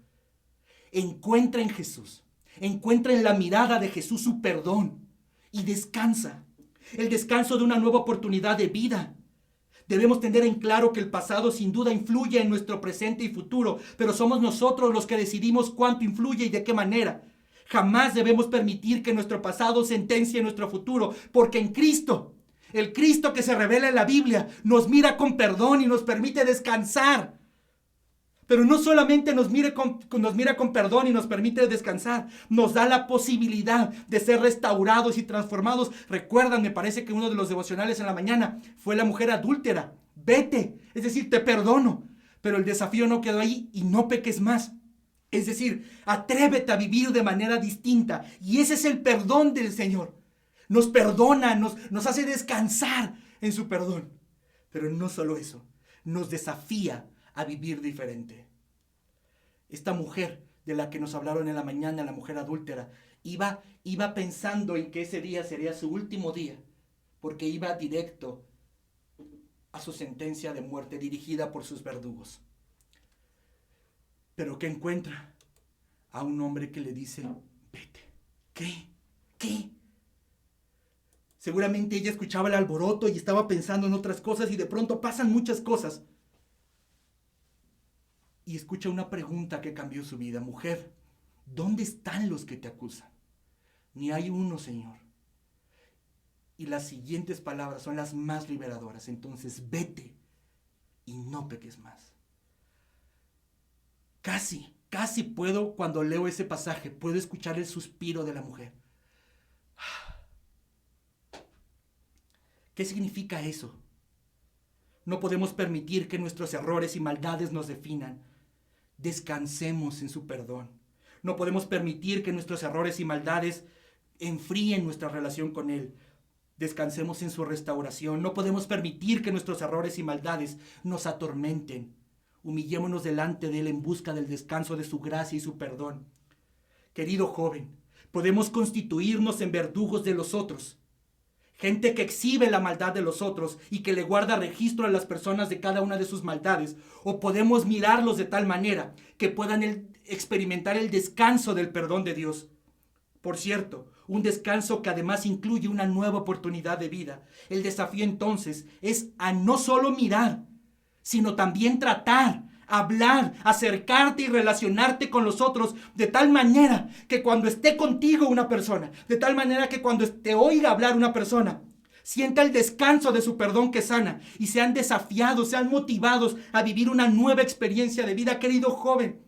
encuentra en Jesús, encuentra en la mirada de Jesús su perdón y descansa. El descanso de una nueva oportunidad de vida. Debemos tener en claro que el pasado sin duda influye en nuestro presente y futuro, pero somos nosotros los que decidimos cuánto influye y de qué manera. Jamás debemos permitir que nuestro pasado sentencie nuestro futuro, porque en Cristo, el Cristo que se revela en la Biblia, nos mira con perdón y nos permite descansar. Pero no solamente nos mira con perdón y nos permite descansar, nos da la posibilidad de ser restaurados y transformados. Recuerdan, me parece que uno de los devocionales en la mañana fue la mujer adúltera. Vete, es decir, te perdono. Pero el desafío no quedó ahí y no peques más. Es decir, atrévete a vivir de manera distinta. Y ese es el perdón del Señor. Nos perdona, nos hace descansar en su perdón. Pero no solo eso, nos desafía a vivir diferente. Esta mujer de la que nos hablaron en la mañana, la mujer adúltera, iba pensando en que ese día sería su último día, porque iba directo a su sentencia de muerte dirigida por sus verdugos. Pero ¿qué encuentra? A un hombre que le dice, vete. ¿Qué? Seguramente ella escuchaba el alboroto y estaba pensando en otras cosas y de pronto pasan muchas cosas. Y escucha una pregunta que cambió su vida. Mujer, ¿dónde están los que te acusan? Ni hay uno, Señor. Y las siguientes palabras son las más liberadoras. Entonces, vete y no peques más. Casi puedo, cuando leo ese pasaje, puedo escuchar el suspiro de la mujer. ¿Qué significa eso? No podemos permitir que nuestros errores y maldades nos definan. Descansemos en su perdón. No podemos permitir que nuestros errores y maldades enfríen nuestra relación con Él. Descansemos en su restauración. No podemos permitir que nuestros errores y maldades nos atormenten. Humillémonos delante de Él en busca del descanso de su gracia y su perdón. Querido joven, podemos constituirnos en verdugos de los otros. Gente que exhibe la maldad de los otros y que le guarda registro a las personas de cada una de sus maldades. O podemos mirarlos de tal manera que puedan experimentar el descanso del perdón de Dios. Por cierto, un descanso que además incluye una nueva oportunidad de vida. El desafío entonces es a no solo mirar, sino también tratar, hablar, acercarte y relacionarte con los otros de tal manera que cuando esté contigo una persona, de tal manera que cuando te oiga hablar una persona, sienta el descanso de su perdón que sana y sean desafiados, sean motivados a vivir una nueva experiencia de vida. Querido joven,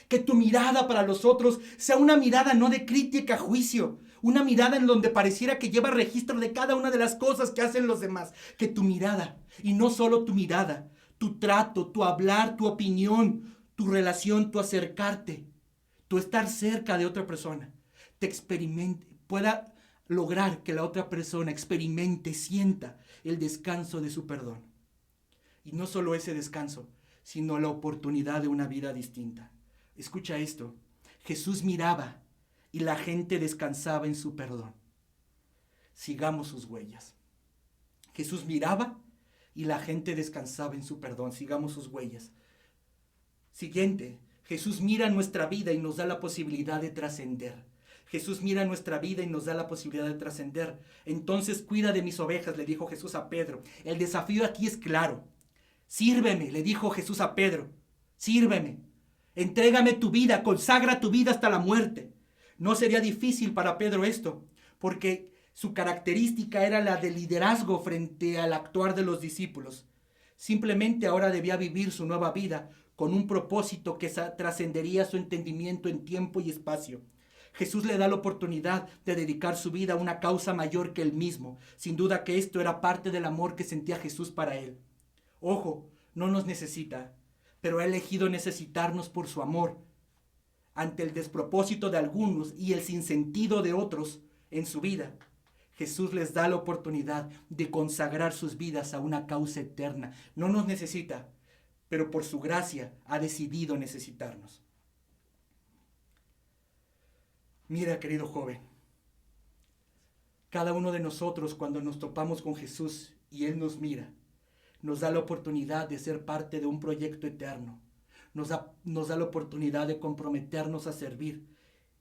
que tu mirada para los otros sea una mirada no de crítica, juicio, una mirada en donde pareciera que lleva registro de cada una de las cosas que hacen los demás. Que tu mirada, y no solo tu mirada, tu trato, tu hablar, tu opinión, tu relación, tu acercarte, tu estar cerca de otra persona, pueda lograr que la otra persona experimente, sienta el descanso de su perdón. Y no solo ese descanso, sino la oportunidad de una vida distinta. Escucha esto. Jesús miraba y la gente descansaba en su perdón. Sigamos sus huellas. Jesús miraba y la gente descansaba en su perdón. Sigamos sus huellas. Siguiente, Jesús mira nuestra vida y nos da la posibilidad de trascender. Jesús mira nuestra vida y nos da la posibilidad de trascender. Entonces cuida de mis ovejas, le dijo Jesús a Pedro. El desafío aquí es claro. Sírveme, le dijo Jesús a Pedro. Sírveme. Entrégame tu vida, consagra tu vida hasta la muerte. No sería difícil para Pedro esto, porque su característica era la de liderazgo frente al actuar de los discípulos. Simplemente ahora debía vivir su nueva vida con un propósito que trascendería su entendimiento en tiempo y espacio. Jesús le da la oportunidad de dedicar su vida a una causa mayor que él mismo. Sin duda que esto era parte del amor que sentía Jesús para él. Ojo, no nos necesita, pero ha elegido necesitarnos por su amor. Ante el despropósito de algunos y el sinsentido de otros en su vida, Jesús les da la oportunidad de consagrar sus vidas a una causa eterna. No nos necesita, pero por su gracia ha decidido necesitarnos. Mira, querido joven, cada uno de nosotros cuando nos topamos con Jesús y Él nos mira, nos da la oportunidad de ser parte de un proyecto eterno. Nos da la oportunidad de comprometernos a servir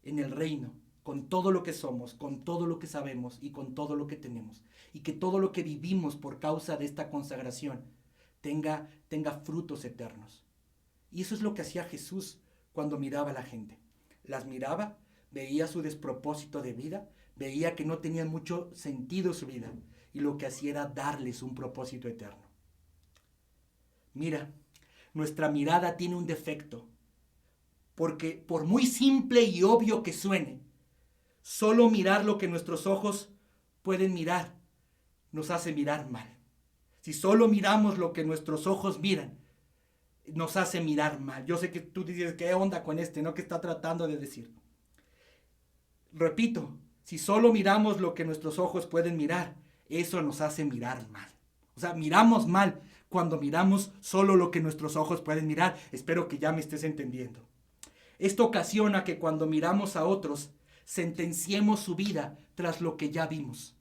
en el reino, con todo lo que somos, con todo lo que sabemos y con todo lo que tenemos. Y que todo lo que vivimos por causa de esta consagración tenga frutos eternos. Y eso es lo que hacía Jesús cuando miraba a la gente. Las miraba, veía su despropósito de vida, veía que no tenían mucho sentido su vida. Y lo que hacía era darles un propósito eterno. Mira, nuestra mirada tiene un defecto, porque por muy simple y obvio que suene, solo mirar lo que nuestros ojos pueden mirar nos hace mirar mal. Si solo miramos lo que nuestros ojos miran, nos hace mirar mal. Yo sé que tú dices, ¿qué onda con este, no? ¿Qué está tratando de decir? Repito, si solo miramos lo que nuestros ojos pueden mirar, eso nos hace mirar mal. O sea, miramos mal cuando miramos solo lo que nuestros ojos pueden mirar. Espero que ya me estés entendiendo. Esto ocasiona que cuando miramos a otros, sentenciemos su vida tras lo que ya vimos,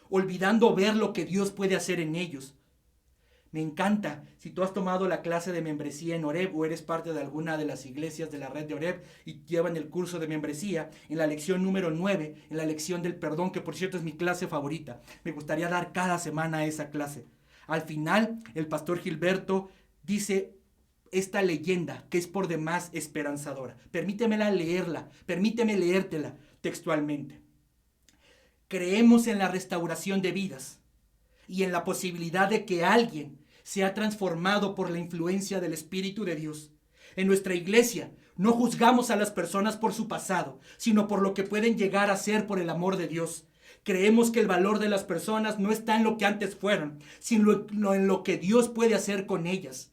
olvidando ver lo que Dios puede hacer en ellos. Me encanta, si tú has tomado la clase de membresía en Oreb o eres parte de alguna de las iglesias de la red de Oreb y llevan el curso de membresía, en la lección número 9, en la lección del perdón, que por cierto es mi clase favorita. Me gustaría dar cada semana esa clase. Al final, el pastor Gilberto dice esta leyenda que es por demás esperanzadora. Permíteme leértela textualmente. Creemos en la restauración de vidas y en la posibilidad de que alguien sea transformado por la influencia del Espíritu de Dios. En nuestra iglesia no juzgamos a las personas por su pasado, sino por lo que pueden llegar a ser por el amor de Dios. Creemos que el valor de las personas no está en lo que antes fueron, sino en lo que Dios puede hacer con ellas.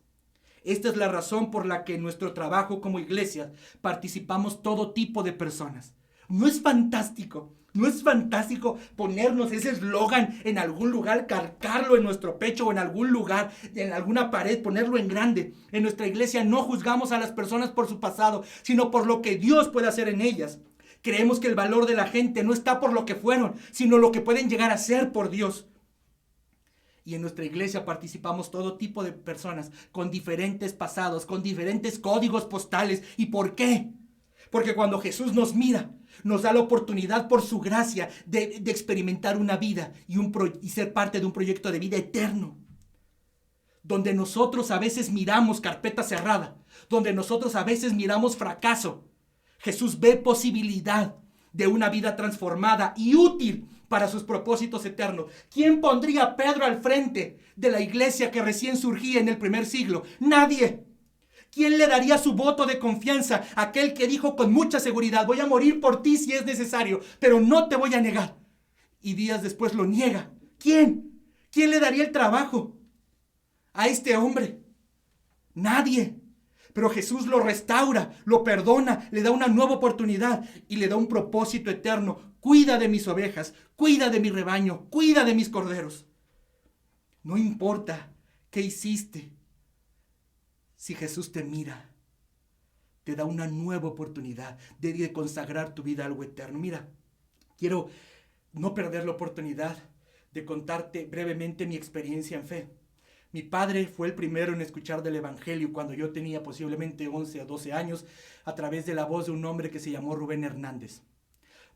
Esta es la razón por la que en nuestro trabajo como iglesia participamos todo tipo de personas. ¿No es fantástico? ¿No es fantástico ponernos ese eslogan en algún lugar, calcarlo en nuestro pecho o en algún lugar, en alguna pared, ponerlo en grande? En nuestra iglesia no juzgamos a las personas por su pasado, sino por lo que Dios puede hacer en ellas. Creemos que el valor de la gente no está por lo que fueron, sino lo que pueden llegar a ser por Dios. Y en nuestra iglesia participamos todo tipo de personas con diferentes pasados, con diferentes códigos postales. ¿Y por qué? Porque cuando Jesús nos mira, nos da la oportunidad por su gracia de experimentar una vida y ser parte de un proyecto de vida eterno. Donde nosotros a veces miramos carpeta cerrada, donde nosotros a veces miramos fracaso, Jesús ve posibilidad de una vida transformada y útil para sus propósitos eternos. ¿Quién pondría a Pedro al frente de la iglesia que recién surgía en el primer siglo? Nadie. ¿Quién le daría su voto de confianza a aquel que dijo con mucha seguridad, voy a morir por ti si es necesario, pero no te voy a negar? Y días después lo niega. ¿Quién? ¿Quién le daría el trabajo a este hombre? Nadie. Pero Jesús lo restaura, lo perdona, le da una nueva oportunidad y le da un propósito eterno. Cuida de mis ovejas, cuida de mi rebaño, cuida de mis corderos. No importa qué hiciste. Si Jesús te mira, te da una nueva oportunidad de consagrar tu vida a algo eterno. Mira, quiero no perder la oportunidad de contarte brevemente mi experiencia en fe. Mi padre fue el primero en escuchar del Evangelio cuando yo tenía posiblemente 11 o 12 años a través de la voz de un hombre que se llamó Rubén Hernández.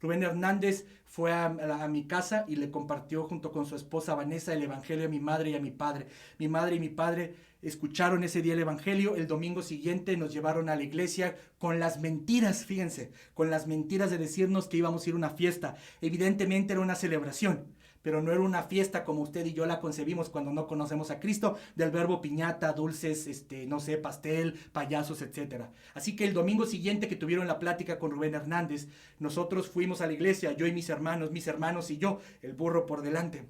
Rubén Hernández fue a mi casa y le compartió junto con su esposa Vanessa el evangelio a mi madre y a mi padre. Mi madre y mi padre escucharon ese día el evangelio. El domingo siguiente nos llevaron a la iglesia con las mentiras, fíjense, con las mentiras de decirnos que íbamos a ir a una fiesta. Evidentemente era una celebración, pero no era una fiesta como usted y yo la concebimos cuando no conocemos a Cristo, del verbo piñata, dulces, no sé, pastel, payasos, etc. Así que el domingo siguiente que tuvieron la plática con Rubén Hernández, nosotros fuimos a la iglesia, yo y mis hermanos y yo, el burro por delante.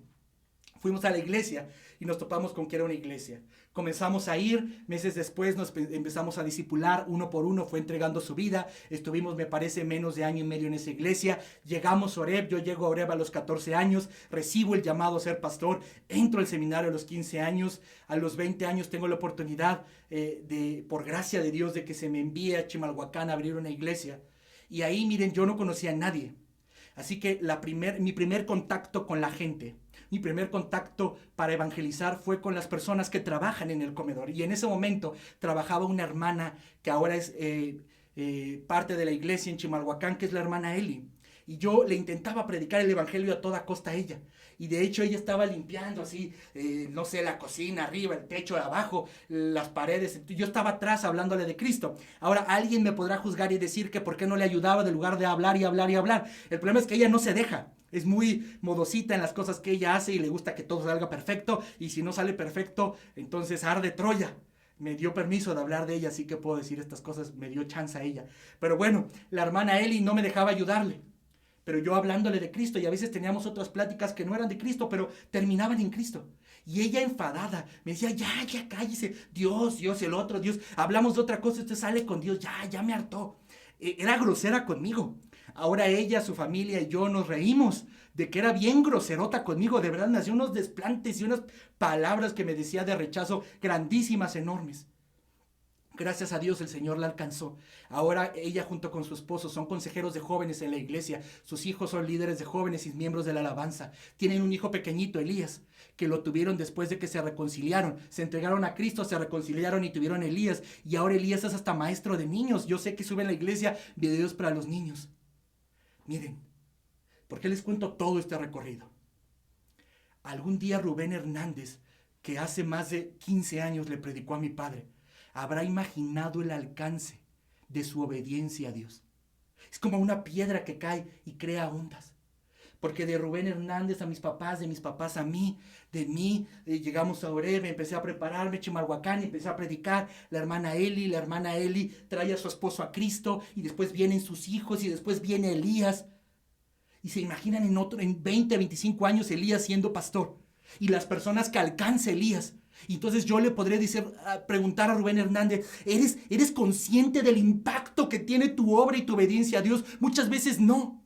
Fuimos a la iglesia y nos topamos con que era una iglesia. Comenzamos a ir, meses después nos empezamos a discipular, uno por uno fue entregando su vida. Estuvimos, me parece, menos de año y medio en esa iglesia. Llegamos a Oreb, yo llego a Oreb a los 14 años, recibo el llamado a ser pastor, entro al seminario a los 15 años, a los 20 años tengo la oportunidad, por gracia de Dios, de que se me envíe a Chimalhuacán a abrir una iglesia. Y ahí, miren, yo no conocía a nadie. Así que mi primer contacto con la gente, mi primer contacto para evangelizar fue con las personas que trabajan en el comedor. Y en ese momento trabajaba una hermana que ahora es parte de la iglesia en Chimalhuacán, que es la hermana Eli. Y yo le intentaba predicar el evangelio a toda costa a ella. Y de hecho ella estaba limpiando así, no sé, la cocina arriba, el techo de abajo, las paredes. Yo estaba atrás hablándole de Cristo. Ahora alguien me podrá juzgar y decir que por qué no le ayudaba de lugar de hablar y hablar y hablar. El problema es que ella no se deja. Es muy modosita en las cosas que ella hace y le gusta que todo salga perfecto. Y si no sale perfecto, entonces arde Troya. Me dio permiso de hablar de ella, así que puedo decir estas cosas, me dio chance a ella. Pero bueno, la hermana Eli no me dejaba ayudarle. Pero yo hablándole de Cristo, y a veces teníamos otras pláticas que no eran de Cristo, pero terminaban en Cristo. Y ella enfadada me decía, ya cállese, Dios, el otro, Dios. Hablamos de otra cosa, usted sale con Dios, ya me hartó. Era grosera conmigo. Ahora ella, su familia y yo nos reímos de que era bien groserota conmigo. De verdad me hacía unos desplantes y unas palabras que me decía de rechazo grandísimas, enormes. Gracias a Dios el Señor la alcanzó. Ahora ella junto con su esposo son consejeros de jóvenes en la iglesia. Sus hijos son líderes de jóvenes y miembros de la alabanza. Tienen un hijo pequeñito, Elías, que lo tuvieron después de que se reconciliaron. Se entregaron a Cristo, se reconciliaron y tuvieron a Elías. Y ahora Elías es hasta maestro de niños. Yo sé que sube en la iglesia videos para los niños. Miren, ¿por qué les cuento todo este recorrido? Algún día Rubén Hernández, que hace más de 15 años le predicó a mi padre, habrá imaginado el alcance de su obediencia a Dios. Es como una piedra que cae y crea ondas. Porque de Rubén Hernández a mis papás, de mis papás a mí, de mí, llegamos a Oreb, empecé a prepararme, Chimalhuacán, empecé a predicar. La hermana Eli trae a su esposo a Cristo, y después vienen sus hijos, y después viene Elías. Y se imaginan en 20, 25 años Elías siendo pastor, y las personas que alcanza Elías. Y entonces yo le podré preguntar a Rubén Hernández, ¿eres consciente del impacto que tiene tu obra y tu obediencia a Dios? Muchas veces no.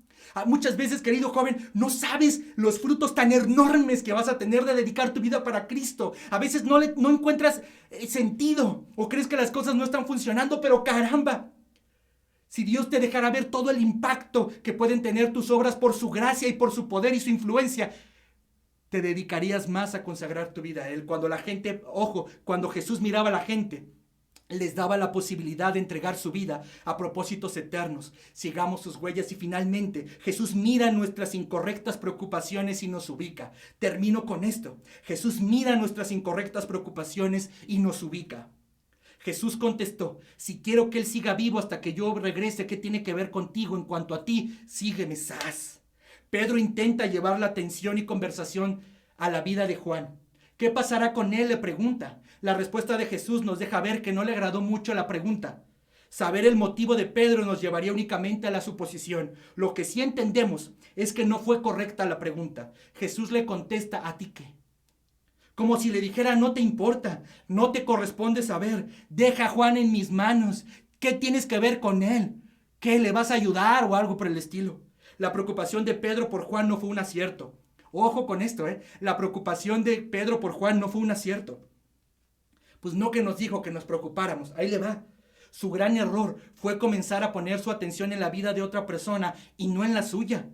Muchas veces, querido joven, no sabes los frutos tan enormes que vas a tener de dedicar tu vida para Cristo. A veces no encuentras sentido o crees que las cosas no están funcionando, pero caramba, si Dios te dejara ver todo el impacto que pueden tener tus obras por su gracia y por su poder y su influencia, te dedicarías más a consagrar tu vida a Él. Cuando Jesús miraba a la gente, les daba la posibilidad de entregar su vida a propósitos eternos. Sigamos sus huellas y finalmente Jesús mira nuestras incorrectas preocupaciones y nos ubica. Termino con esto. Jesús mira nuestras incorrectas preocupaciones y nos ubica. Jesús contestó, si quiero que Él siga vivo hasta que yo regrese, ¿qué tiene que ver contigo? En cuanto a ti, sígueme, ¡zas! Pedro intenta llevar la atención y conversación a la vida de Juan. ¿Qué pasará con él?, le pregunta. La respuesta de Jesús nos deja ver que no le agradó mucho la pregunta. Saber el motivo de Pedro nos llevaría únicamente a la suposición. Lo que sí entendemos es que no fue correcta la pregunta. Jesús le contesta, ¿a ti qué? Como si le dijera, no te importa, no te corresponde saber. Deja a Juan en mis manos. ¿Qué tienes que ver con él? ¿Qué, le vas a ayudar o algo por el estilo? La preocupación de Pedro por Juan no fue un acierto. Ojo con esto, La preocupación de Pedro por Juan no fue un acierto. Pues no que nos dijo que nos preocupáramos. Ahí le va. Su gran error fue comenzar a poner su atención en la vida de otra persona y no en la suya.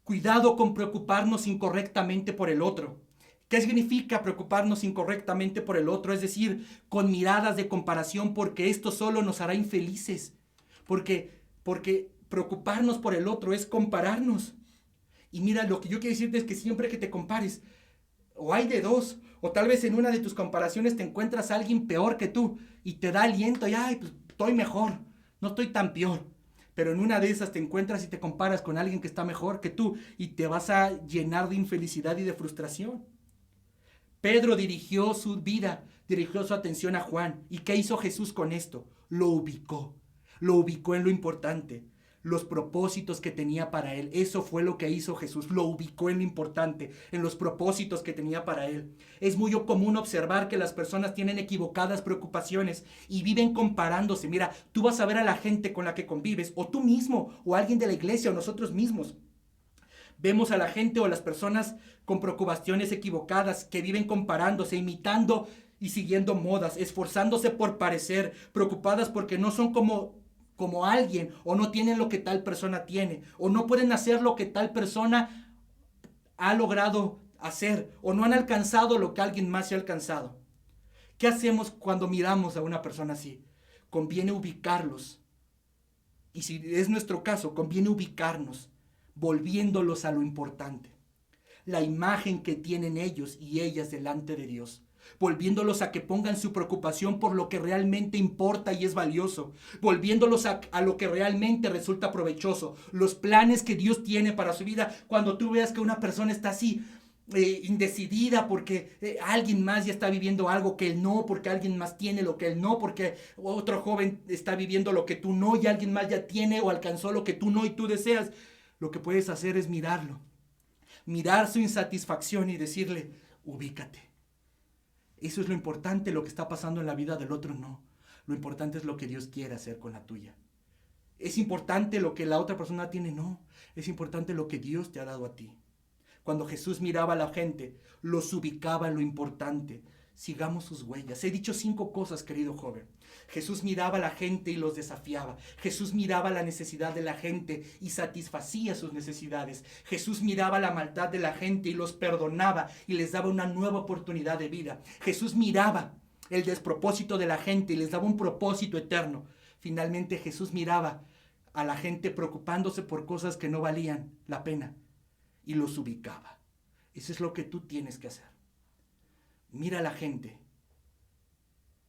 Cuidado con preocuparnos incorrectamente por el otro. ¿Qué significa preocuparnos incorrectamente por el otro? Es decir, con miradas de comparación, porque esto solo nos hará infelices. Porque Preocuparnos por el otro es compararnos. Y mira, lo que yo quiero decirte es que siempre que te compares, o hay de dos, o tal vez en una de tus comparaciones te encuentras a alguien peor que tú y te da aliento y, ay, pues estoy mejor, no estoy tan peor. Pero en una de esas te encuentras y te comparas con alguien que está mejor que tú y te vas a llenar de infelicidad y de frustración. Pedro dirigió su vida, dirigió su atención a Juan. ¿Y qué hizo Jesús con esto? Lo ubicó en lo importante, los propósitos que tenía para él. Eso fue lo que hizo Jesús, lo ubicó en lo importante, en los propósitos que tenía para él. Es muy común observar que las personas tienen equivocadas preocupaciones y viven comparándose. Mira, tú vas a ver a la gente con la que convives, o tú mismo, o alguien de la iglesia, o nosotros mismos. Vemos a la gente o las personas con preocupaciones equivocadas que viven comparándose, imitando y siguiendo modas, esforzándose por parecer, preocupadas porque no son como alguien, o no tienen lo que tal persona tiene, o no pueden hacer lo que tal persona ha logrado hacer, o no han alcanzado lo que alguien más se ha alcanzado. ¿Qué hacemos cuando miramos a una persona así? Conviene ubicarlos. Y si es nuestro caso, conviene ubicarnos, volviéndolos a lo importante. La imagen que tienen ellos y ellas delante de Dios. Volviéndolos a que pongan su preocupación por lo que realmente importa y es valioso. Volviéndolos a lo que realmente resulta provechoso. Los planes que Dios tiene para su vida. Cuando tú veas que una persona está así, indecidida porque alguien más ya está viviendo algo que él no, porque alguien más tiene lo que él no, porque otro joven está viviendo lo que tú no y alguien más ya tiene o alcanzó lo que tú no y tú deseas. Lo que puedes hacer es mirarlo, mirar su insatisfacción y decirle, ubícate. Eso es lo importante, lo que está pasando en la vida del otro no. Lo importante es lo que Dios quiere hacer con la tuya. Es importante lo que la otra persona tiene, no. Es importante lo que Dios te ha dado a ti. Cuando Jesús miraba a la gente, los ubicaba en lo importante. Sigamos sus huellas. He dicho 5 cosas, querido joven. Jesús miraba a la gente y los desafiaba. Jesús miraba la necesidad de la gente y satisfacía sus necesidades. Jesús miraba la maldad de la gente y los perdonaba y les daba una nueva oportunidad de vida. Jesús miraba el despropósito de la gente y les daba un propósito eterno. Finalmente Jesús miraba a la gente preocupándose por cosas que no valían la pena y los ubicaba. Eso es lo que tú tienes que hacer. Mira a la gente,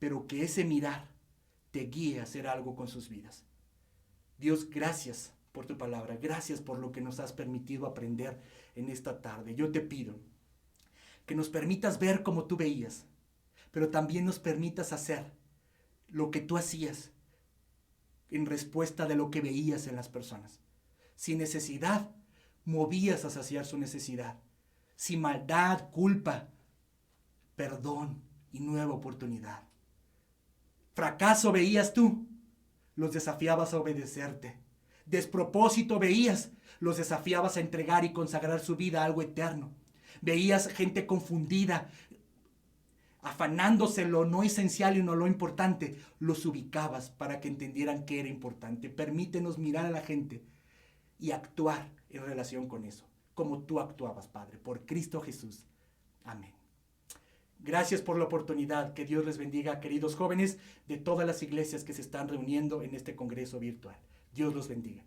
pero que ese mirar te guíe a hacer algo con sus vidas. Dios, gracias por tu palabra, gracias por lo que nos has permitido aprender en esta tarde. Yo te pido que nos permitas ver como tú veías, pero también nos permitas hacer lo que tú hacías en respuesta de lo que veías en las personas. Sin necesidad, movías a saciar su necesidad. Sin maldad, culpa, perdón y nueva oportunidad. Fracaso veías tú, los desafiabas a obedecerte. Despropósito veías, los desafiabas a entregar y consagrar su vida a algo eterno. Veías gente confundida, afanándose en lo no esencial y no lo importante, los ubicabas para que entendieran que era importante. Permítenos mirar a la gente y actuar en relación con eso, como tú actuabas, Padre, por Cristo Jesús. Amén. Gracias por la oportunidad. Que Dios les bendiga, queridos jóvenes de todas las iglesias que se están reuniendo en este congreso virtual. Dios los bendiga.